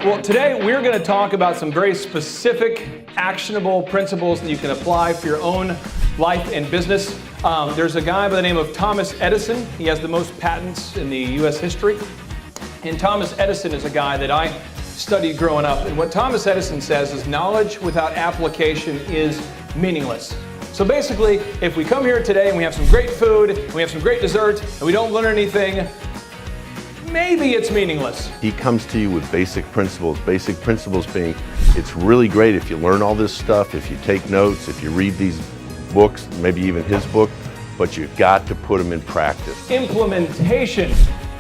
Well, today we're going to talk about some very specific, actionable principles that you can apply for your own life and business. There's a guy by the name of Thomas Edison. He has the most patents in the U.S. history. And Thomas Edison is a guy that I studied growing up. And what Thomas Edison says is knowledge without application is meaningless. So basically, if we come here today and we have some great food, and we have some great dessert, and we don't learn anything, maybe it's meaningless. He comes to you with basic principles being, it's really great if you learn all this stuff, if you take notes, if you read these books, maybe even his book, but you've got to put them in practice. Implementation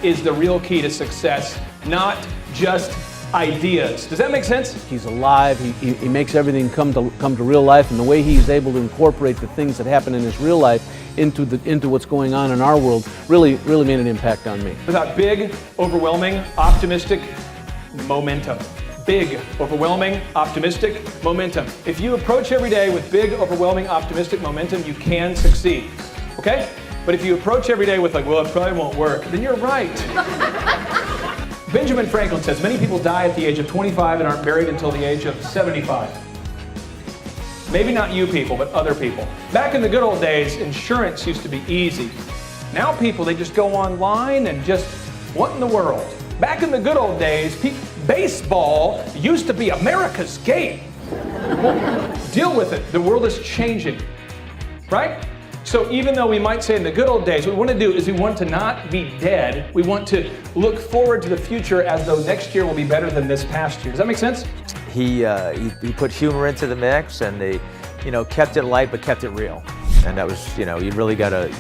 is the real key to success, not just ideas. Does that make sense? He's alive, he makes everything come to real life, and the way he's able to incorporate the things that happen in his real life into what's going on in our world really made an impact on me. Without big, overwhelming, optimistic momentum. Big, overwhelming, optimistic momentum. If you approach every day with big, overwhelming, optimistic momentum, you can succeed. Okay? But if you approach every day with like, well, it probably won't work, then you're right. Benjamin Franklin says many people die at the age of 25 and aren't buried until the age of 75. Maybe not you people, but other people. Back in the good old days, insurance used to be easy. Now people, they just go online and just, what in the world? Back in the good old days, baseball used to be America's game. Deal with it. The world is changing, right? So even though we might say in the good old days, what we want to do is we want to not be dead. We want to look forward to the future as though next year will be better than this past year. Does that make sense? He put humor into the mix, and they, kept it light but kept it real. And that was, you really got to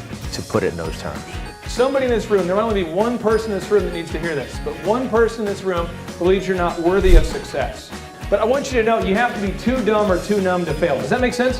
put it in those terms. Somebody in this room, there might only be one person in this room that needs to hear this, but one person in this room believes you're not worthy of success. But I want you to know you have to be too dumb or too numb to fail. Does that make sense?